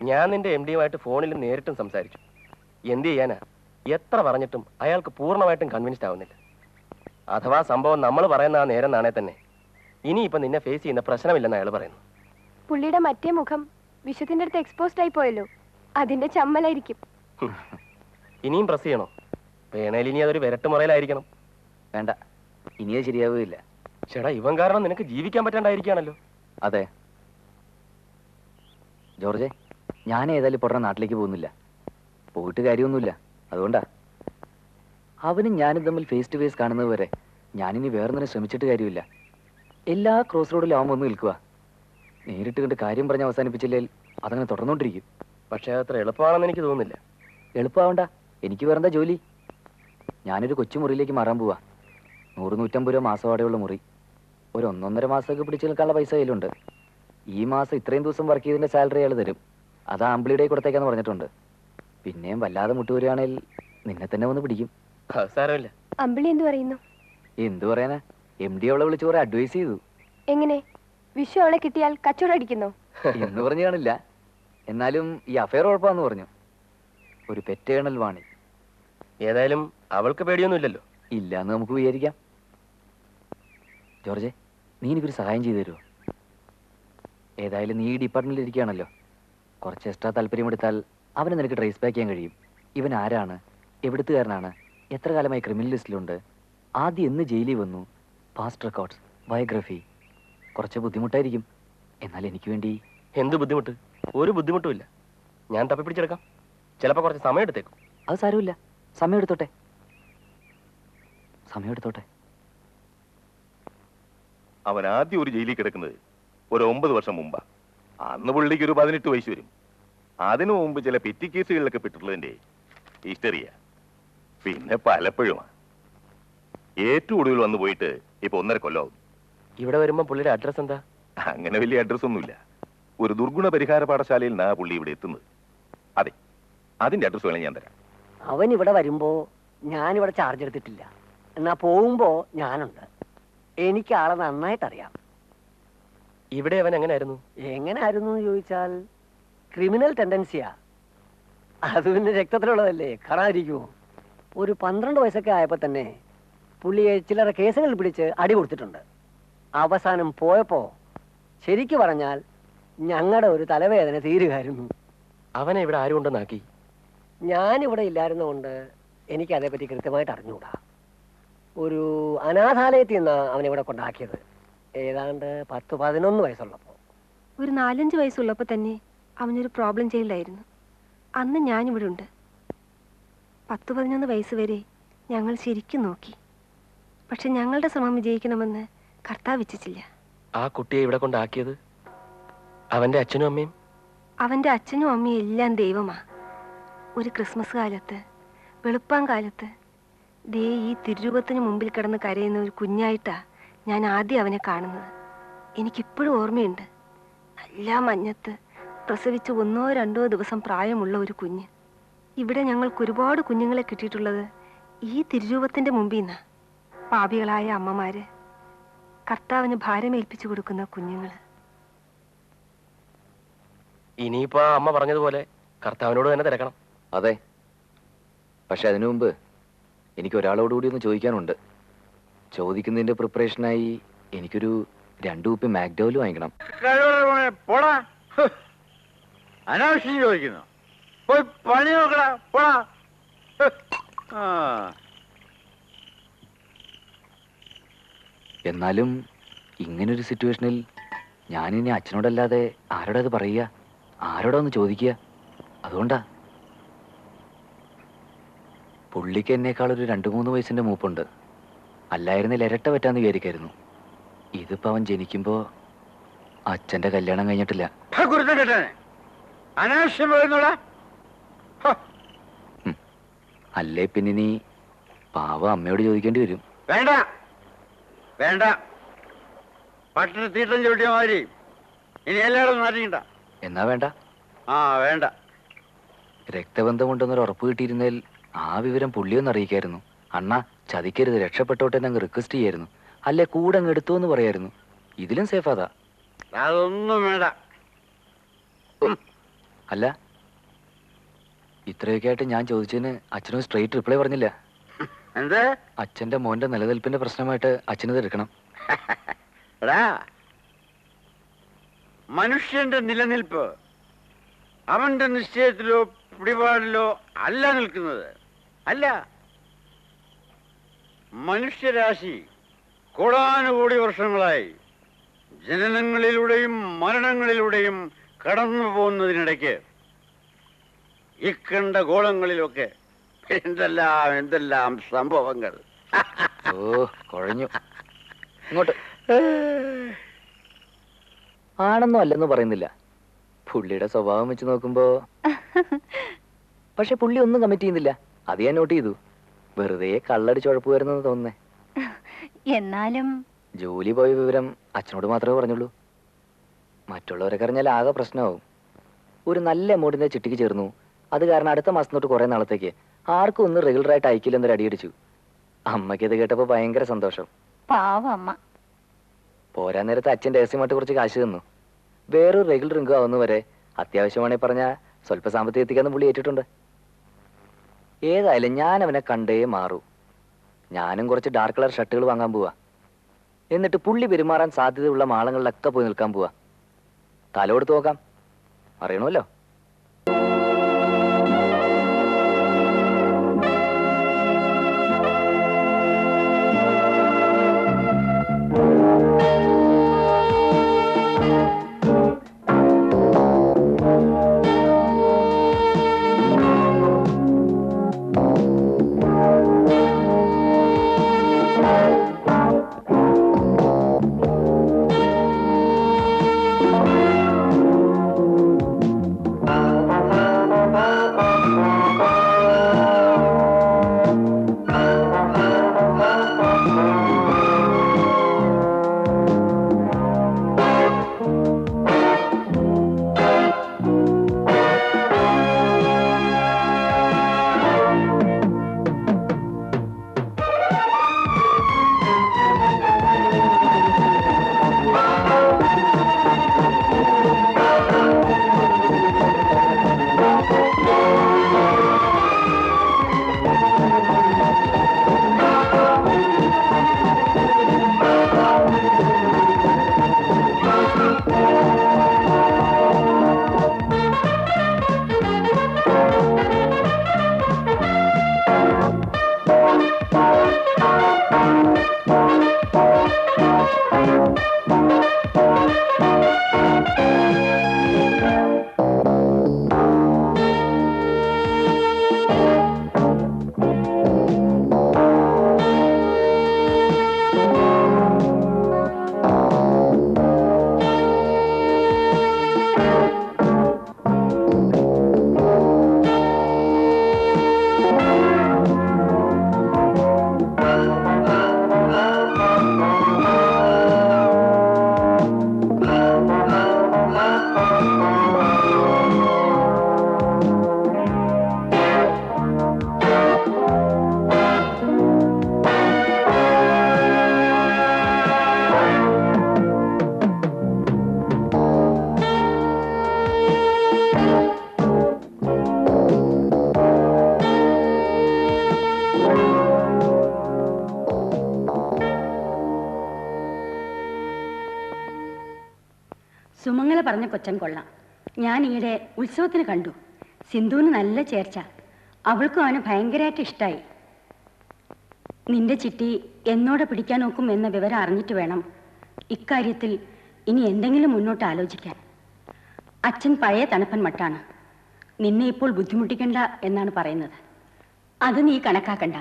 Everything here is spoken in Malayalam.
ഞാൻ നിന്റെ MD-യുമായിട്ട് ഫോണിൽ നേരിട്ടും സംസാരിച്ചു. എന്ത് ചെയ്യാനാ? എത്ര പറഞ്ഞിട്ടും അയാൾക്ക് പൂർണ്ണമായിട്ടും കൺവിൻസ്ഡ് ആവുന്നില്ല. അഥവാ സംഭവം നമ്മൾ പറയുന്ന ആ നേരം നാണേ തന്നെ ഇനിയിപ്പം നിന്നെ ഫേസ് ചെയ്യുന്ന പ്രശ്നമില്ലെന്ന് അയാൾ പറയുന്നു. പുള്ളിയുടെ മറ്റേ മുഖം വിശ്വത്തിന്റെ അടുത്ത് എക്സ്പോസ്ഡ് ആയി പോയല്ലോ, അതിന്റെ ചമ്മലായിരിക്കും. ഇനിയും പ്രസ് ചെയ്യണോ? വേണേൽ ഇനി അതൊരു വിരട്ട് മുറയിലായിരിക്കണം. വേണ്ട, ഇനിയത് ശരിയാവുകയില്ല. ചേട്ടാ, ഇവൻ കാരണം നിനക്ക് ജീവിക്കാൻ പറ്റാണ്ടായിരിക്കുകയാണല്ലോ. അതെ ജോർജെ, ഞാൻ ഏതായാലും പുറമെ നാട്ടിലേക്ക് പോകുന്നില്ല. പോയിട്ട് കാര്യമൊന്നുമില്ല. അതുകൊണ്ടാ അവനും ഞാനും തമ്മിൽ ഫേസ് ടു ഫേസ് കാണുന്നത് വരെ ഞാനിനി വേറൊന്നിനെ ശ്രമിച്ചിട്ട് കാര്യമില്ല. എല്ലാ ക്രോസ് റോഡിലും അവൻ വന്ന് നിൽക്കുക. നേരിട്ട് കണ്ട് കാര്യം പറഞ്ഞ് അവസാനിപ്പിച്ചില്ലെങ്കിൽ അതങ്ങനെ തുടർന്നുകൊണ്ടിരിക്കും. പക്ഷേ അത്ര എളുപ്പമാണെന്ന് എനിക്ക് തോന്നുന്നില്ല. എളുപ്പമാവണ്ട, എനിക്ക് വേറെന്താ ജോലി? ഞാനൊരു കൊച്ചു മുറിയിലേക്ക് മാറാൻ പോവാ. 100-150 രൂപ മാസവാടയുള്ള മുറി. ഒരു 1-1.5 മാസമൊക്കെ പിടിച്ചു നിൽക്കാനുള്ള പൈസ കയ്യിലുണ്ട്. ഈ മാസം ഇത്രയും ദിവസം വർക്ക് ചെയ്തതിന്റെ സാലറി അയാൾ തരും. അത് ആമ്പിളിയുടെ കൊടുത്തേക്കാന്ന് പറഞ്ഞിട്ടുണ്ട്. പിന്നെയും വല്ലാതെ മുട്ടുവരികയാണെങ്കിൽ നിന്നെ തന്നെ വന്ന് പിടിക്കും. സാരമില്ല. അമ്പിളി എന്ത് പറയുന്നു? എന്തു പറയാനാ, MD അവളെ വിളിച്ച് കുറെ അഡ്വൈസ് ചെയ്തു. എങ്ങനെ? വിഷു അവളെ കിട്ടിയാൽ കച്ചവടം അടിക്കുന്നോ എന്ന് പറഞ്ഞു കാണില്ല. എന്നാലും ഈ അഫയർ കുഴപ്പമാന്ന് പറഞ്ഞു. ഒരു പെറ്റേണൽ വാണി. ഏതായാലും അവൾക്ക് പേടിയൊന്നുമില്ലല്ലോ. ഇല്ല എന്ന് നമുക്ക് വിചാരിക്കാം. ജോർജെ, നീ എനിക്കൊരു സഹായം ചെയ്തു തരുമോ? ഏതായാലും നീ ഈ ഡിപ്പാർട്ട്മെന്റിൽ ഇരിക്കുകയാണല്ലോ. കുറച്ച് എക്സ്ട്രാ താല്പര്യമെടുത്താൽ അവനെ നിനക്ക് ട്രേസ് ബാക്ക് ചെയ്യാൻ കഴിയും. ഇവൻ ആരാണ്, എവിടുത്തുകാരനാണ്, എത്ര കാലമായി ക്രിമിനൽ ലിസ്റ്റിലുണ്ട്, ആദ്യം എന്ന് ജയിലിൽ വന്നു, പാസ്റ്റ് റെക്കോർഡ്സ്, ബയോഗ്രഫി. കുറച്ച് ബുദ്ധിമുട്ടായിരിക്കും, എന്നാൽ എനിക്ക് വേണ്ടി. എന്ത് ബുദ്ധിമുട്ട്? ഒരു ബുദ്ധിമുട്ടുമില്ല. ഞാൻ തപ്പി പിടിച്ചെടുക്കാം. ചിലപ്പോൾ കുറച്ച് സമയം എടുത്തേക്കും. അത് സാരമില്ല, സമയം എടുത്തോട്ടെ. അവൻ ആദ്യം ഒരു ജയിലിൽ കിടക്കുന്നത് ഒരു 9 വർഷം മുമ്പാ. അന്ന് പുള്ളിക്ക് ഒരു 18 വയസ്സ് വരും. അതിനു മുമ്പ് ചില പെറ്റി കേസുകളിലൊക്കെ പെട്ടിട്ടുള്ളതിന്റെ ഹിസ്റ്ററിയാ. പിന്നെ പലപ്പോഴുമാണ്. ഏറ്റവും ഒടുവിൽ വന്നു പോയിട്ട് ഇപ്പൊ 1.5 കൊല്ലമാവും. ഇവിടെ വരുമ്പോ പുള്ളിയുടെ അഡ്രസ് എന്താ? അങ്ങനെ വലിയ അഡ്രസ് ഒന്നുമില്ല. ഒരു ദുർഗുണ പരിഹാര പാഠശാലയിൽ നിന്നാ പുള്ളി ഇവിടെ എത്തുന്നത്. അതെ, അതിന്റെ അഡ്രസ് വേണേ ഞാൻ തരാം. അവൻ ഇവിടെ വരുമ്പോ ഞാനിവിടെ ചാർജ് എടുത്തിട്ടില്ല. എന്നാ പോകുമ്പോ ഞാനുണ്ട്. എനിക്ക് ആളെ നന്നായിട്ടറിയാം. ഇവിടെ അവൻ എങ്ങനെയായിരുന്നു? എങ്ങനെയായിരുന്നു എന്ന് ചോദിച്ചാൽ ക്രിമിനൽ ടെൻഡൻസിയാ. അത് പിന്നെ രക്തത്തിലുള്ളതല്ലേ, കാണാതിരിക്കുമോ? ഒരു 12 വയസ്സൊക്കെ ആയപ്പോ തന്നെ പുള്ളിയെ ചിലരെ കേസുകൾ പിടിച്ച് അടി കൊടുത്തിട്ടുണ്ട്. അവസാനം പോയപ്പോ ശരിക്കു പറഞ്ഞാൽ ഞങ്ങളുടെ ഒരു തലവേദന തീരുകയായിരുന്നു. അവനെ ഇവിടെ ആരും കൊണ്ടുവന്നാക്കി? ഞാനിവിടെ ഇല്ലായിരുന്നുകൊണ്ട് എനിക്ക് അതേപ്പറ്റി കൃത്യമായിട്ട് അറിഞ്ഞുകൂടാ. ഒരു അനാഥാലയത്തിൽ നിന്നാണ് അവനിവിടെ കൊണ്ടാക്കിയത്. ഏതാണ്ട് 10-11 വയസ്സുള്ളപ്പോ. ഒരു 4-5 വയസ്സുള്ളപ്പോ തന്നെ അവനൊരു പ്രോബ്ലം ചെയ്യില്ലായിരുന്നു. അന്ന് ഞാനിവിടെ ഉണ്ട്. 10-11 വയസ്സ് വരെ ഞങ്ങൾ ശരിക്കും നോക്കി. പക്ഷെ ഞങ്ങളുടെ ശ്രമം വിജയിക്കണമെന്ന് കർത്താവ് ഇച്ഛിച്ചില്ല. ആ കുട്ടിയെ ഇവിടെ കൊണ്ടാക്കിയത് അവന്റെ അച്ഛനും അമ്മയും? അവന്റെ അച്ഛനും അമ്മയും എല്ലാം ദൈവമാ. ഒരു ക്രിസ്മസ് കാലത്ത്, വെളുപ്പാൻ കാലത്ത്, ദേ ഈ തിരുരൂപത്തിന് മുമ്പിൽ കിടന്ന് കരയുന്ന ഒരു കുഞ്ഞായിട്ടാ ഞാൻ ആദ്യം അവനെ കാണുന്നത്. എനിക്കിപ്പോഴും ഓർമ്മയുണ്ട്. നല്ല മഞ്ഞത്ത് പ്രസവിച്ച് 1-2 ദിവസം പ്രായമുള്ള ഒരു കുഞ്ഞ്. ഇവിടെ ഞങ്ങൾക്ക് ഒരുപാട് കുഞ്ഞുങ്ങളെ കിട്ടിയിട്ടുള്ളത് ഈ തിരുരൂപത്തിന്റെ മുമ്പിൽ നിന്നാ. പാപികളായ അമ്മമാര് കർത്താവിന് ഭാരമേൽപ്പിച്ചു കൊടുക്കുന്ന കുഞ്ഞുങ്ങള്. ഇനിയിപ്പോ അമ്മ പറഞ്ഞതുപോലെ കർത്താവിനോട് തന്നെ തിരക്കണം. അതെ, പക്ഷെ അതിനു മുമ്പ് എനിക്ക് ഒരാളോടുകൂടി ഒന്ന് ചോദിക്കാനുണ്ട്. ചോദിക്കുന്നതിന്റെ പ്രിപ്പറേഷനായി എനിക്കൊരു 2 കുപ്പി മാക്ഡോവൽ വാങ്ങിക്കണം. അനാവശ്യം ചോദിക്കുന്നു. പോയി പണി നോക്കടാ, പോടാ. എന്നാലും ഇങ്ങനൊരു സിറ്റുവേഷനിൽ ഞാനിനി അച്ഛനോടല്ലാതെ ആരോടാ അത് പറയുക, ആരോടാ ഒന്ന് ചോദിക്കുക? അതുകൊണ്ടാ. പുള്ളിക്ക് എന്നേക്കാൾ ഒരു 2-3 വയസ്സിന്റെ മൂപ്പുണ്ട്. അല്ലായിരുന്നില്ല ഇരട്ട പറ്റാന്ന് വിചാരിക്കായിരുന്നു. ഇതിപ്പോ അവൻ ജനിക്കുമ്പോ അച്ഛന്റെ കല്യാണം കഴിഞ്ഞിട്ടില്ല. അനാവശ്യം പറയുന്നോടാ. അല്ലേ പിന്നെ നീ പാവ അമ്മയോട് ചോദിക്കേണ്ടി വരും. വേണ്ട വേണ്ട, പട്ടിണി തീട്ടം ചവിട്ടിയ മാതിരി ഇനി എല്ലായിടും മാറ്റിക്കണ്ട. എന്നാ വേണ്ട. ആ വേണ്ട. രക്തബന്ധമുണ്ടെന്നൊരു ഉറപ്പ് കിട്ടിയിരുന്നേൽ ആ വിവരം പുള്ളിയൊന്ന് അറിയിക്കായിരുന്നു. അണ്ണാ ചതിക്കരുത്, രക്ഷപ്പെട്ടോട്ടെ എന്നങ്ങ് റിക്വസ്റ്റ് ചെയ്യായിരുന്നു. അല്ലെ കൂടെ അങ്ങ് എടുത്തു എന്ന് പറയായിരുന്നു. ഇതിലും സേഫ് അതാ. അതൊന്നും വേണ്ട. അല്ല, ഇത്രയൊക്കെ ആയിട്ട് ഞാൻ ചോദിച്ചതിന് അച്ഛനും സ്ട്രെയിറ്റ് റിപ്ലൈ പറഞ്ഞില്ല. എന്ത്? അച്ഛന്റെ മോന്റെ നിലനിൽപ്പിന്റെ പ്രശ്നമായിട്ട് അച്ഛനത് എടുക്കണം. എടാ, മനുഷ്യന്റെ നിലനിൽപ്പ് അവന്റെ നിശ്ചയത്തിലോ പിടിപാടിലോ അല്ല നിൽക്കുന്നത്. അല്ല, മനുഷ്യരാശി കോടാനുകോടി വർഷങ്ങളായി ജനനങ്ങളിലൂടെയും മരണങ്ങളിലൂടെയും കടന്നു പോകുന്നതിനിടയ്ക്ക് ഇക്കണ്ട ഗോളങ്ങളിലൊക്കെ എന്തെല്ലാം സംഭവങ്ങൾ. ഓ, കുഴഞ്ഞു. ഇങ്ങോട്ട്. ആണെന്നോ അല്ലെന്നോ പറയുന്നില്ല. പുള്ളിയുടെ സ്വഭാവം വെച്ച് നോക്കുമ്പോ പക്ഷെ പുള്ളി ഒന്നും കമ്മിറ്റ് ചെയ്യുന്നില്ല. അത് ഞാൻ നോട്ട് ചെയ്തു. വെറുതെ കള്ളടിച്ച് ഉഴപ്പ് വരുന്നെന്ന് തോന്നുന്നേ. എന്നാലും ജോലി പോയ വിവരം അച്ഛനോട് മാത്രമേ പറഞ്ഞുള്ളൂ. മറ്റുള്ളവരൊക്കെ അറിഞ്ഞാൽ ആകെ പ്രശ്നമാവും. ഒരു നല്ല എമൗണ്ടിന്റെ ചിട്ടിക്ക് ചേർന്നു. അത് കാരണം അടുത്ത മാസം തൊട്ട് കുറെ നാളത്തേക്ക് ആർക്കും ഒന്നും റെഗുലറായിട്ട് അയക്കില്ലെന്നൊരു അടിയടിച്ചു. അമ്മയ്ക്ക് ഇത് കേട്ടപ്പോ ഭയങ്കര സന്തോഷം. പാവം അമ്മ. പോരാൻ നേരത്തെ അച്ഛൻ രഹസ്യമായിട്ട് കുറച്ച് കാശ് തന്നു. വേറൊരു റെഗുലർ ഇൻകം ആവുന്നവരെ അത്യാവശ്യമാണെങ്കിൽ പറഞ്ഞാൽ സ്വല്പ സാമ്പത്തികം എത്തിക്കാന്ന് പുള്ളി ഏറ്റിട്ടുണ്ട്. ഏതായാലും ഞാൻ അവനെ കണ്ടേ മാറൂ. ഞാനും കുറച്ച് ഡാർക്ക് കളർ ഷർട്ടുകൾ വാങ്ങാൻ പോവാ. എന്നിട്ട് പുള്ളി പെരുമാറാൻ സാധ്യതയുള്ള മാളങ്ങളിലൊക്കെ പോയി നിൽക്കാൻ പോവാ. തല കൊടുത്ത് നോക്കാം, അറിയണമല്ലോ. സുമംഗല പറഞ്ഞ കൊച്ചൻ കൊള്ളാം. ഞാൻ ഈയിടെ ഉത്സവത്തിന് കണ്ടു. സിന്ധുവിന് നല്ല ചേർച്ച. അവൾക്കും അവന് ഭയങ്കരമായിട്ട് ഇഷ്ടമായി. നിന്റെ ചിട്ടി എന്നോടെ പിടിക്കാൻ നോക്കും എന്ന വിവരം അറിഞ്ഞിട്ട് വേണം ഇക്കാര്യത്തിൽ ഇനി എന്തെങ്കിലും മുന്നോട്ട് ആലോചിക്കാൻ. അച്ഛൻ പഴയ തണുപ്പൻ മട്ടാണ്. നിന്നെ ഇപ്പോൾ ബുദ്ധിമുട്ടിക്കണ്ട എന്നാണ് പറയുന്നത്. അത് നീ കണക്കാക്കണ്ട.